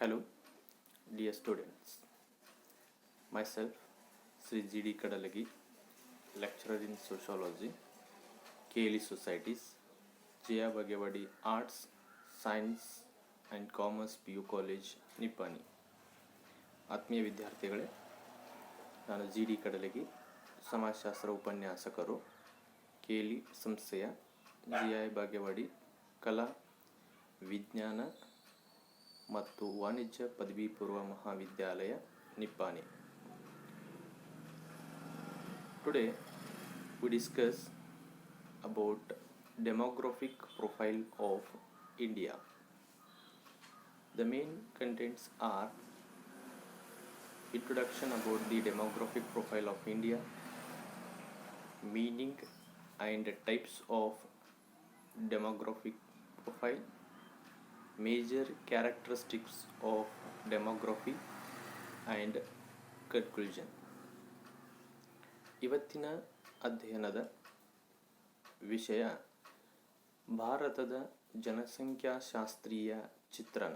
Hello, dear students. Myself, Sri G.D. Kadalagi, lecturer in sociology, KLE Societies, Jaya Bagewadi Arts, Science and Commerce PU College, Nippani. ಆತ್ಮೀಯ ವಿದ್ಯಾರ್ಥಿಗಳೇ, ನಾನು G D ಕಡಲಗಿ, ಸಮಾಜಶಾಸ್ತ್ರ ಉಪನ್ಯಾಸಕರು, KLE ಸಂಸ್ಥೆಯ ಜಿ.ಐ. ಬಾಗೇವಾಡಿ ಕಲಾ ವಿಜ್ಞಾನ ಮತ್ತು ವಾಣಿಜ್ಯ ಪದವಿ ಪೂರ್ವ ಮಹಾವಿದ್ಯಾಲಯ Nippani. Today we discuss about demographic profile of India. The main contents are introduction about the demographic profile of India, meaning and types of demographic profile, major characteristics of demography and conclusion. ಇವತ್ತಿನ ಅಧ್ಯಯನದ ವಿಷಯ ಭಾರತದ ಜನಸಂಖ್ಯಾಶಾಸ್ತ್ರೀಯ ಚಿತ್ರಣ.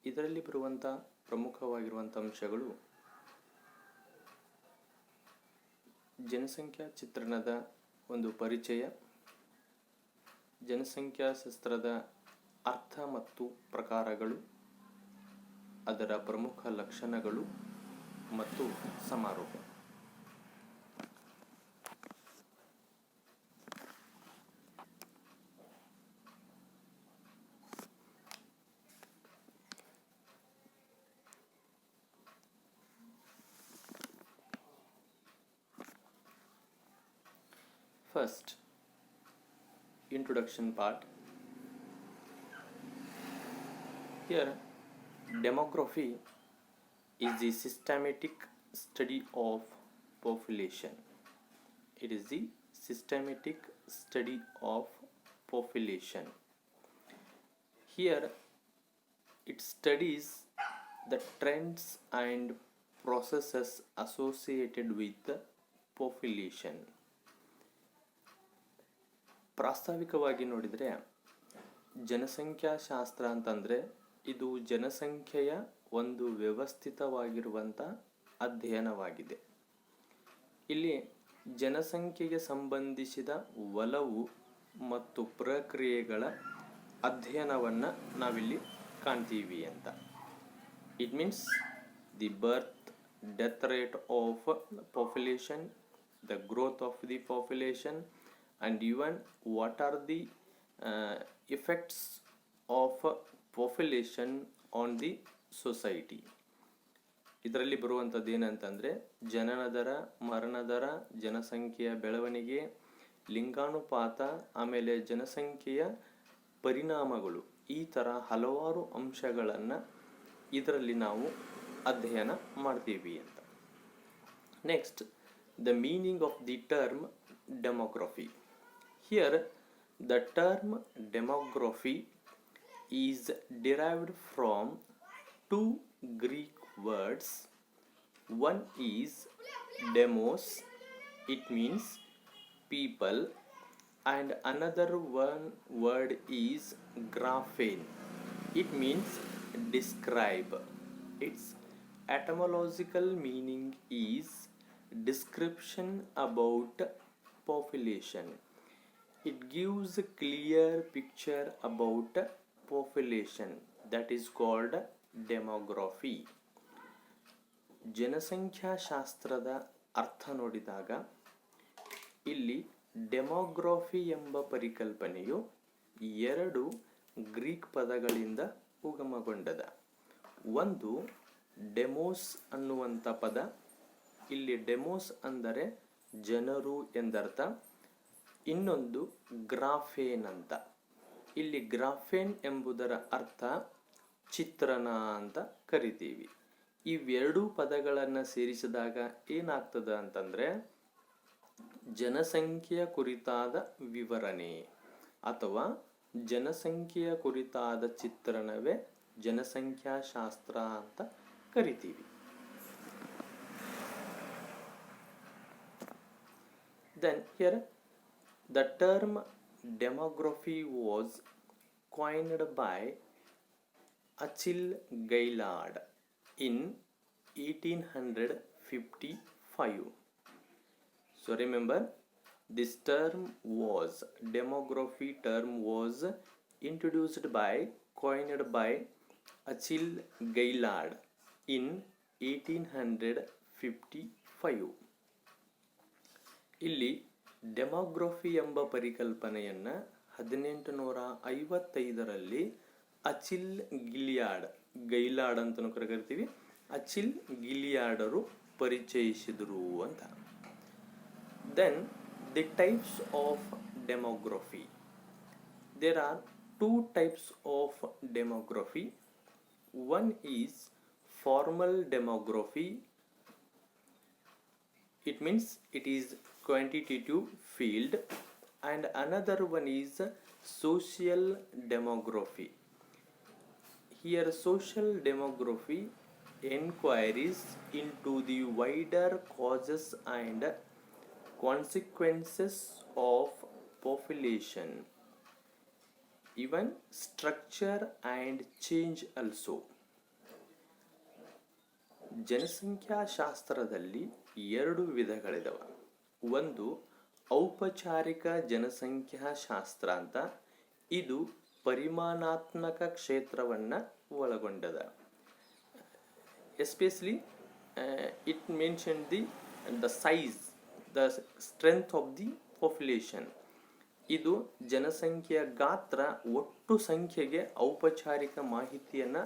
ಇದರಲ್ಲಿ ಬರುವಂಥ ಪ್ರಮುಖವಾಗಿರುವಂಥ ಅಂಶಗಳು ಜನಸಂಖ್ಯಾ ಚಿತ್ರಣದ ಒಂದು ಪರಿಚಯ, ಜನಸಂಖ್ಯಾಶಾಸ್ತ್ರದ ಅರ್ಥ ಮತ್ತು ಪ್ರಕಾರಗಳು, ಅದರ ಪ್ರಮುಖ ಲಕ್ಷಣಗಳು ಮತ್ತು ಸಮಾರೋಪ. First, introduction part. Here, demography is the systematic study of population. It is the systematic study of population. Here, it studies the trends and processes associated with the population. ಪ್ರಾಸ್ತಾವಿಕವಾಗಿ ನೋಡಿದರೆ ಜನಸಂಖ್ಯಾಶಾಸ್ತ್ರ ಅಂತಂದರೆ ಇದು ಜನಸಂಖ್ಯೆಯ ಒಂದು ವ್ಯವಸ್ಥಿತವಾಗಿರುವಂಥ ಅಧ್ಯಯನವಾಗಿದೆ. ಇಲ್ಲಿ ಜನಸಂಖ್ಯೆಗೆ ಸಂಬಂಧಿಸಿದ ಒಲವು ಮತ್ತು ಪ್ರಕ್ರಿಯೆಗಳ ಅಧ್ಯಯನವನ್ನು ನಾವಿಲ್ಲಿ ಕಾಣ್ತೀವಿ ಅಂತ. It means the birth death rate of population, the growth of the population, and even what are the effects of population on the society. ಇದರಲ್ಲಿ ಬರುವಂಥದ್ದು ಏನಂತಂದರೆ ಜನನ ದರ, ಮರಣ ದರ, ಜನಸಂಖ್ಯೆಯ ಬೆಳವಣಿಗೆ, ಲಿಂಗಾನುಪಾತ, ಆಮೇಲೆ ಜನಸಂಖ್ಯೆಯ ಪರಿಣಾಮಗಳು, ಈ ಥರ ಹಲವಾರು ಅಂಶಗಳನ್ನು ಇದರಲ್ಲಿ ನಾವು ಅಧ್ಯಯನ ಮಾಡ್ತೀವಿ ಅಂತ. Next, the meaning of the term demography. Here, the term demography is derived from two Greek words. One is demos, it means people, and another one word is graphein, it means describe. Its etymological meaning is description about population. It gives a clear picture about population, that is called demography. ಜನಸಂಖ್ಯಾಶಾಸ್ತ್ರದ ಅರ್ಥ ನೋಡಿದಾಗ ಇಲ್ಲಿ demography ಎಂಬ ಪರಿಕಲ್ಪನೆಯು ಎರಡು Greek ಪದಗಳಿಂದ ಉಗಮಗೊಂಡದ. ಒಂದು demos ಅನ್ನುವಂಥ ಪದ. ಇಲ್ಲಿ ಡೆಮೋಸ್ ಅಂದರೆ ಜನರು ಎಂದರ್ಥ. ಇನ್ನೊಂದು ಗ್ರಾಫೇನ್ ಅಂತ. ಇಲ್ಲಿ ಗ್ರಾಫೇನ್ ಎಂಬುದರ ಅರ್ಥ ಚಿತ್ರಣ ಅಂತ ಕರಿತೀವಿ. ಇವೆರಡೂ ಪದಗಳನ್ನು ಸೇರಿಸಿದಾಗ ಏನಾಗ್ತದೆ ಅಂತಂದರೆ ಜನಸಂಖ್ಯೆಯ ಕುರಿತಾದ ವಿವರಣೆ ಅಥವಾ ಜನಸಂಖ್ಯೆಯ ಕುರಿತಾದ ಚಿತ್ರಣವೇ ಜನಸಂಖ್ಯಾಶಾಸ್ತ್ರ ಅಂತ ಕರಿತೀವಿ. Then here the term demography was coined by Achille Gaillard in 1855. So remember, this demography term was coined by Achille Gaillard in 1855. ಇಲ್ಲಿ ಡೆಮೋಗ್ರಫಿ ಎಂಬ ಪರಿಕಲ್ಪನೆಯನ್ನು 1855ರಲ್ಲಿ ಅಚಿಲ್ ಗೈಲಾರ್ಡ್ ಅಂತಲೂ ಕರಿತೀವಿ, ಅಚಿಲ್ ಗಿಲಿಯಾರ್ಡರು ಪರಿಚಯಿಸಿದರು ಅಂತ. Then the types of demography. There are 2 types of demography. One is formal demography. It means it is quantitative field, and another one is social demography. Here social demography inquiries into the wider causes and consequences of population, even structure and change also. ಜನಸಂಖ್ಯಾಶಾಸ್ತ್ರದಲ್ಲಿ 2 ವಿಧಗಳಿದಾವೆ. ಒಂದು ಔಪಚಾರಿಕ ಜನಸಂಖ್ಯಾಶಾಸ್ತ್ರ ಅಂತ, ಇದು ಪರಿಮಾಣಾತ್ಮಕ ಕ್ಷೇತ್ರವನ್ನು ಒಳಗೊಂಡದ. Especially it mention the size, the strength of the population. ಇದು ಜನಸಂಖ್ಯೆಯ ಗಾತ್ರ, ಒಟ್ಟು ಸಂಖ್ಯೆಗೆ ಔಪಚಾರಿಕ ಮಾಹಿತಿಯನ್ನು,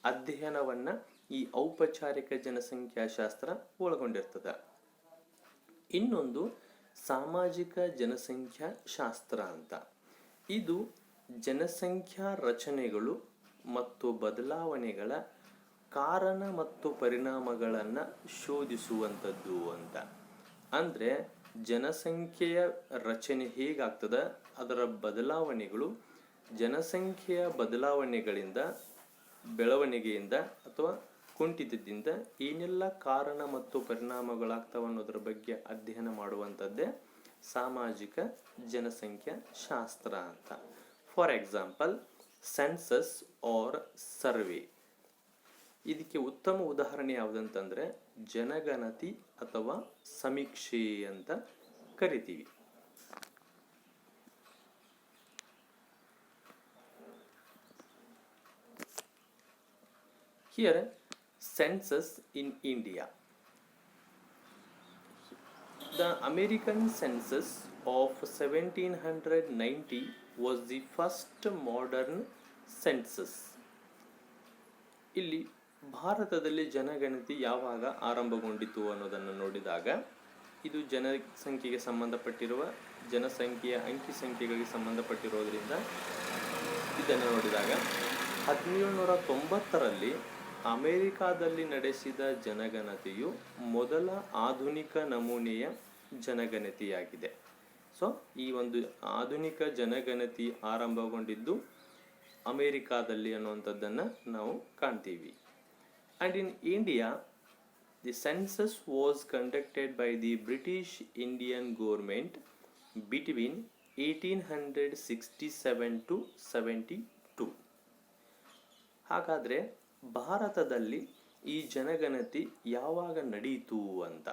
ಅಧ್ಯಯನವನ್ನು ಈ ಔಪಚಾರಿಕ ಜನಸಂಖ್ಯಾಶಾಸ್ತ್ರ ಒಳಗೊಂಡಿರ್ತದೆ. ಇನ್ನೊಂದು ಸಾಮಾಜಿಕ ಜನಸಂಖ್ಯಾಶಾಸ್ತ್ರ ಅಂತ. ಇದು ಜನಸಂಖ್ಯಾ ರಚನೆಗಳು ಮತ್ತು ಬದಲಾವಣೆಗಳ ಕಾರಣ ಮತ್ತು ಪರಿಣಾಮಗಳನ್ನು ಶೋಧಿಸುವಂಥದ್ದು ಅಂತ. ಅಂದರೆ ಜನಸಂಖ್ಯೆಯ ರಚನೆ ಹೇಗಾಗ್ತದೆ, ಅದರ ಬದಲಾವಣೆಗಳು, ಜನಸಂಖ್ಯೆಯ ಬದಲಾವಣೆಗಳಿಂದ, ಬೆಳವಣಿಗೆಯಿಂದ ಅಥವಾ ಕುಂಠಿತದಿಂದ ಏನೆಲ್ಲ ಕಾರಣ ಮತ್ತು ಪರಿಣಾಮಗಳಾಗ್ತವೆ ಅನ್ನೋದ್ರ ಬಗ್ಗೆ ಅಧ್ಯಯನ ಮಾಡುವಂಥದ್ದೇ ಸಾಮಾಜಿಕ ಜನಸಂಖ್ಯಾ ಶಾಸ್ತ್ರ ಅಂತ. For example, census or survey. ಇದಕ್ಕೆ ಉತ್ತಮ ಉದಾಹರಣೆ ಯಾವುದಂತಂದ್ರೆ ಜನಗಣತಿ ಅಥವಾ ಸಮೀಕ್ಷೆ ಅಂತ ಕರಿತೀವಿ. Here, census in India. The American census of 1790 was the first modern census. ಇಲ್ಲಿ ಭಾರತದಲ್ಲಿ ಜನಗಣತಿ ಯಾವಾಗ ಆರಂಭಗೊಂಡಿತು ಅನ್ನೋದನ್ನು ನೋಡಿದಾಗ, ಇದು ಜನಸಂಖ್ಯೆಗೆ ಸಂಬಂಧಪಟ್ಟಿರುವ ಜನಸಂಖ್ಯೆಯ ಅಂಕಿ ಸಂಖ್ಯೆಗಳಿಗೆ ಸಂಬಂಧಪಟ್ಟಿರೋದ್ರಿಂದ ಇದನ್ನು ನೋಡಿದಾಗ 1790ರಲ್ಲಿ ಅಮೆರಿಕಾದಲ್ಲಿ ನಡೆಸಿದ ಜನಗಣತಿಯು ಮೊದಲ ಆಧುನಿಕ ನಮೂನೆಯ ಜನಗಣತಿಯಾಗಿದೆ. ಸೊ ಈ ಒಂದು ಆಧುನಿಕ ಜನಗಣತಿ ಆರಂಭಗೊಂಡಿದ್ದು ಅಮೆರಿಕಾದಲ್ಲಿ ಅನ್ನುವಂಥದ್ದನ್ನು ನಾವು ಕಾಣ್ತೀವಿ. And in India, the census was conducted by the British Indian government between 1867 to 72. ಹಾಗಾದರೆ ಭಾರತದಲ್ಲಿ ಈ ಜನಗಣತಿ ಯಾವಾಗ ನಡೆಯಿತು ಅಂತ.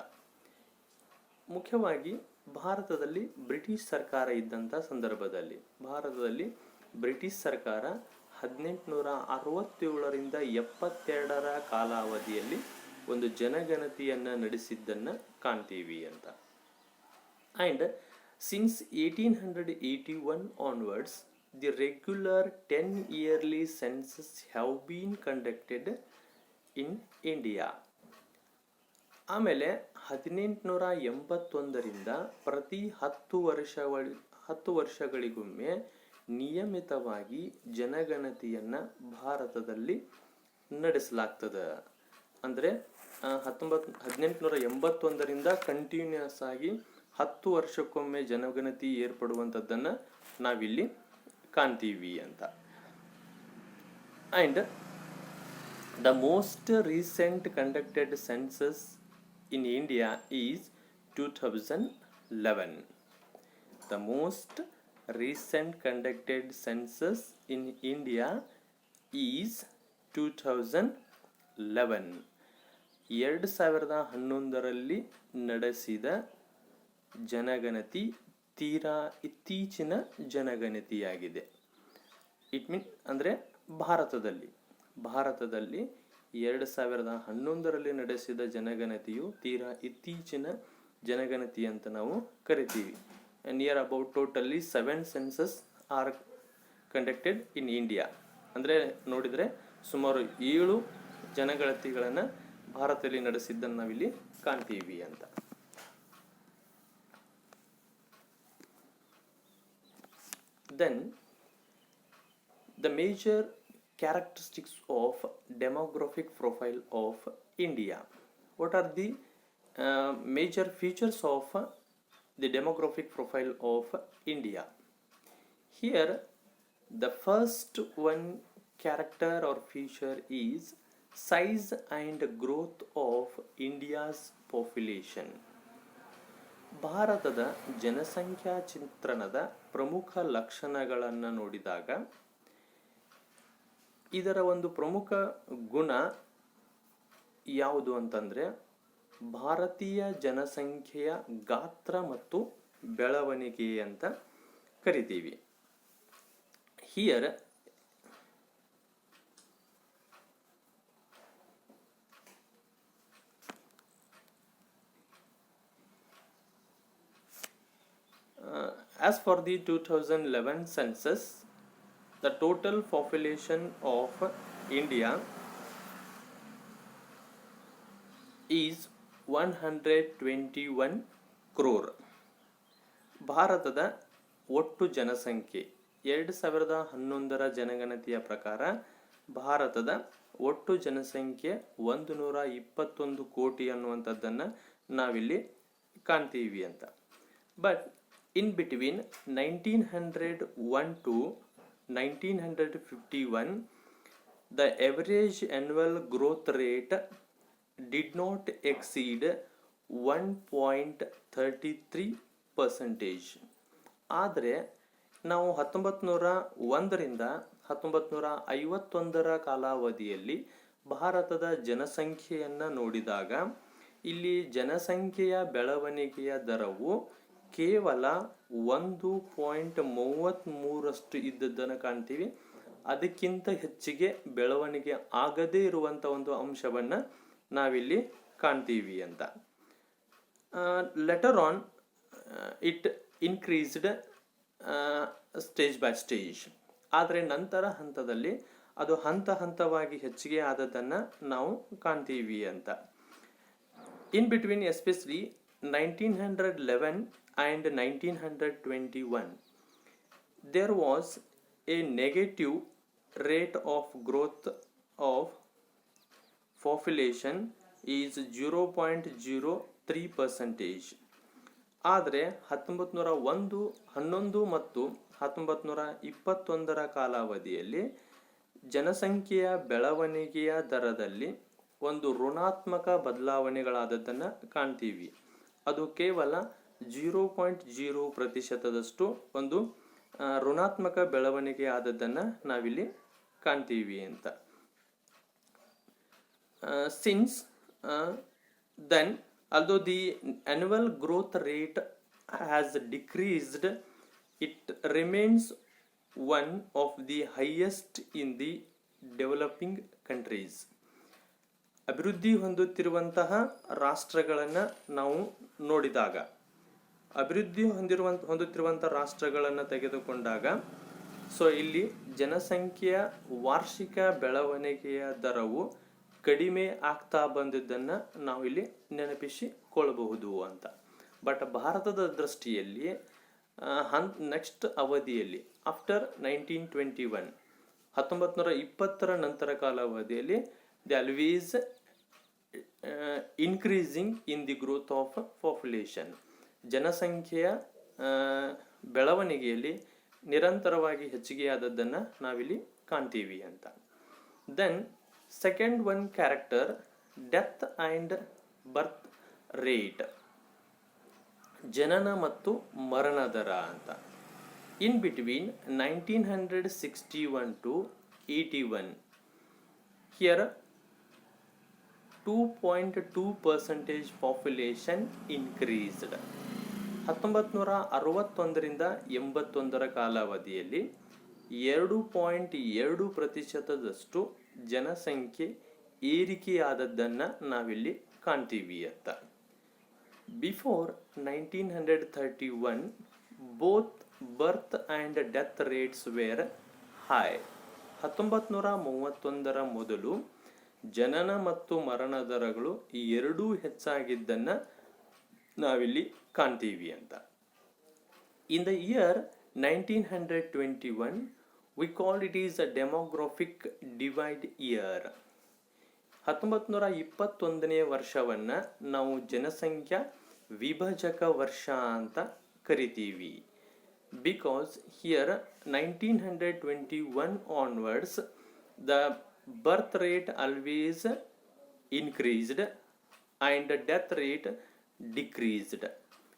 ಮುಖ್ಯವಾಗಿ ಭಾರತದಲ್ಲಿ ಬ್ರಿಟಿಷ್ ಸರ್ಕಾರ ಇದ್ದಂಥ ಸಂದರ್ಭದಲ್ಲಿ, ಭಾರತದಲ್ಲಿ ಬ್ರಿಟಿಷ್ ಸರ್ಕಾರ 1867ರಿಂದ 72ರ ಕಾಲಾವಧಿಯಲ್ಲಿ ಒಂದು ಜನಗಣತಿಯನ್ನು ನಡೆಸಿದ್ದನ್ನು ಕಾಣ್ತೀವಿ ಅಂತ. And since 1881 onwards, the regular 10-yearly census have been conducted in India. ಆಮೇಲೆ 1881ರಿಂದ ಪ್ರತಿ 10 ವರ್ಷಗಳಿಗೊಮ್ಮೆ ನಿಯಮಿತವಾಗಿ ಜನಗಣತಿಯನ್ನು ಭಾರತದಲ್ಲಿ ನಡೆಸಲಾಗ್ತದೆ. ಅಂದರೆ 1881ರಿಂದ ಕಂಟಿನ್ಯೂಸ್ ಆಗಿ 10 ವರ್ಷಕ್ಕೊಮ್ಮೆ ಜನಗಣತಿ ಏರ್ಪಡುವಂಥದ್ದನ್ನು ನಾವಿಲ್ಲಿ ಕಾಣ್ತೀವಿ ಅಂತ. And the most recent conducted census in India is 2011. The most recent conducted census in India is 2011 2011ರಲ್ಲಿ ನಡೆಸಿದ ಜನಗಣತಿ ತೀರಾ ಇತ್ತೀಚಿನ ಜನಗಣತಿಯಾಗಿದೆ. ಇಟ್ ಮೀನ್ ಅಂದರೆ ಭಾರತದಲ್ಲಿ 2011ರಲ್ಲಿ ನಡೆಸಿದ ಜನಗಣತಿಯು ತೀರಾ ಇತ್ತೀಚಿನ ಜನಗಣತಿ ಅಂತ ನಾವು ಕರಿತೀವಿ. Near about totally 7 census are conducted in India. ಅಂದರೆ ನೋಡಿದರೆ ಸುಮಾರು 7 ಜನಗಣತಿಗಳನ್ನು ಭಾರತದಲ್ಲಿ ನಡೆಸಿದ್ದನ್ನು ನಾವಿಲ್ಲಿ ಕಾಣ್ತೀವಿ ಅಂತ. Then the major characteristics of demographic profile of India. What are the major features of the demographic profile of India? Here the first one character or feature is size and growth of India's population. ಭಾರತದ ಜನಸಂಖ್ಯಾ ಚಿತ್ರಣದ ಪ್ರಮುಖ ಲಕ್ಷಣಗಳನ್ನು ನೋಡಿದಾಗ ಇದರ ಒಂದು ಪ್ರಮುಖ ಗುಣ ಯಾವುದು ಅಂತಂದರೆ ಭಾರತೀಯ ಜನಸಂಖ್ಯೆಯ ಗಾತ್ರ ಮತ್ತು ಬೆಳವಣಿಗೆ ಅಂತ ಕರಿತೀವಿ. Here as for the 2011 census, the total population of India is 121 crore. ಭಾರತದ ಒಟ್ಟು ಜನಸಂಖ್ಯೆ 2011ರ ಜನಗಣತಿಯ ಪ್ರಕಾರ ಭಾರತದ ಒಟ್ಟು ಜನಸಂಖ್ಯೆ 121 ಕೋಟಿ ಅನ್ನುವಂಥದ್ದನ್ನು ನಾವಿಲ್ಲಿ ಕಾಣ್ತೀವಿ ಅಂತ. But in between 1901 to 1951 the average annual growth rate did not exceed 1.33%. ಆದರೆ ನಾವು 1901ರಿಂದ 1951ರ ಕಾಲಾವಧಿಯಲ್ಲಿ ಭಾರತದ ಜನಸಂಖ್ಯೆಯನ್ನು ನೋಡಿದಾಗ ಇಲ್ಲಿ ಜನಸಂಖ್ಯೆಯ ಬೆಳವಣಿಗೆಯ ದರವು ಕೇವಲ 1.33 ಇದ್ದದ್ದನ್ನು ಕಾಣ್ತೀವಿ. ಅದಕ್ಕಿಂತ ಹೆಚ್ಚಿಗೆ ಬೆಳವಣಿಗೆ ಆಗದೇ ಇರುವಂಥ ಒಂದು ಅಂಶವನ್ನು ನಾವಿಲ್ಲಿ ಕಾಣ್ತೀವಿ ಅಂತ. Letter on it increased stage by stage. ಆದರೆ ನಂತರ ಹಂತದಲ್ಲಿ ಅದು ಹಂತವಾಗಿ ಹೆಚ್ಚಿಗೆ ಆದದ್ದನ್ನು ನಾವು ಕಾಣ್ತೀವಿ ಅಂತ. In between especially 1911 and 1921 there was a negative rate of growth of population is 0.03%. ಆದರೆ 1911 ಮತ್ತು 1921ರ ಕಾಲಾವಧಿಯಲ್ಲಿ ಜನಸಂಖ್ಯೆಯ ಬೆಳವಣಿಗೆಯ ದರದಲ್ಲಿ ಒಂದು ಋಣಾತ್ಮಕ ಬದಲಾವಣೆಗಳಾದದ್ದನ್ನು ಕಾಣ್ತೀವಿ. ಅದು ಕೇವಲ 0.0% ಒಂದು ಋಣಾತ್ಮಕ ಬೆಳವಣಿಗೆ ಆದದ್ದನ್ನು ನಾವಿಲ್ಲಿ ಕಾಣ್ತೀವಿ ಅಂತ. Since then although the annual growth rate has decreased, it remains one of the highest in the developing countries. ಅಭಿವೃದ್ಧಿ ಹೊಂದುತ್ತಿರುವಂತಹ ರಾಷ್ಟ್ರಗಳನ್ನು ನಾವು ನೋಡಿದಾಗ, ಅಭಿವೃದ್ಧಿ ಹೊಂದುತ್ತಿರುವಂಥ ರಾಷ್ಟ್ರಗಳನ್ನು ತೆಗೆದುಕೊಂಡಾಗ ಸೊ ಇಲ್ಲಿ ಜನಸಂಖ್ಯೆಯ ವಾರ್ಷಿಕ ಬೆಳವಣಿಗೆಯ ದರವು ಕಡಿಮೆ ಆಗ್ತಾ ಬಂದಿದ್ದನ್ನು ನಾವು ಇಲ್ಲಿ ನೆನಪಿಸಿಕೊಳ್ಳಬಹುದು ಅಂತ. ಬಟ್ ಭಾರತದ ದೃಷ್ಟಿಯಲ್ಲಿ ನೆಕ್ಸ್ಟ್ ಅವಧಿಯಲ್ಲಿ ಆಫ್ಟರ್ 1921 1920ರ ನಂತರ ಕಾಲಾವಧಿಯಲ್ಲಿ they always increasing in the growth of population. ಜನಸಂಖ್ಯೆಯ ಬೆಳವಣಿಗೆಯಲ್ಲಿ ನಿರಂತರವಾಗಿ ಹೆಚ್ಚಿಗೆಯಾದದ್ದನ್ನು ನಾವಿಲ್ಲಿ ಕಾಣ್ತೀವಿ ಅಂತ. Then second one character death and birth rate, ಜನನ ಮತ್ತು ಮರಣ ದರ ಅಂತ. In between 1961 to 81 here 2.2% population increased. 1961ರಿಂದ 81ರ ಕಾಲಾವಧಿಯಲ್ಲಿ 2.2% ಜನಸಂಖ್ಯೆ ಏರಿಕೆಯಾದದ್ದನ್ನು ನಾವಿಲ್ಲಿ ಕಾಣ್ತೀವಿ ಅಂತ. Before 1931 both birth and death rates were high. 1931ರ ಮೊದಲು ಜನನ ಮತ್ತು ಮರಣ ದರಗಳು ಎರಡೂ ಹೆಚ್ಚಾಗಿದ್ದನ್ನು ನಾವಿಲ್ಲಿ ಕಾಣ್ತೀವಿ ಅಂತ. In the year 1921 we call it is a demographic divide year. 1921ನೇ ವರ್ಷವನ್ನು ನಾವು ಜನಸಂಖ್ಯಾ ವಿಭಜಕ ವರ್ಷ ಅಂತ ಕರಿತೀವಿ. Because here 1921 onwards the birth rate always increased and death rate decreased.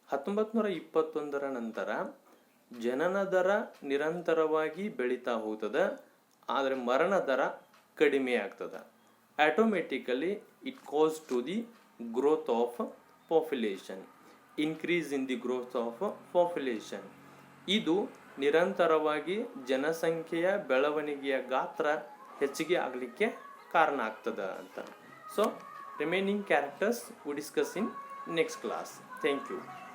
1921ರ ನಂತರ ಜನನ ದರ ನಿರಂತರವಾಗಿ ಬೆಳೀತಾ ಹೋಗ್ತದೆ, ಆದರೆ ಮರಣ ದರ ಕಡಿಮೆ ಆಗ್ತದೆ. Automatically it cause to the growth of population, increase in the growth of population. ಇದು ನಿರಂತರವಾಗಿ ಜನಸಂಖ್ಯೆಯ ಬೆಳವಣಿಗೆಯ ಗಾತ್ರ ಹೆಚ್ಚಿಗೆ ಆಗಲಿಕ್ಕೆ ಕಾರಣ ಆಗ್ತದೆ ಅಂತ. So remaining characters we discuss in next class. Thank you.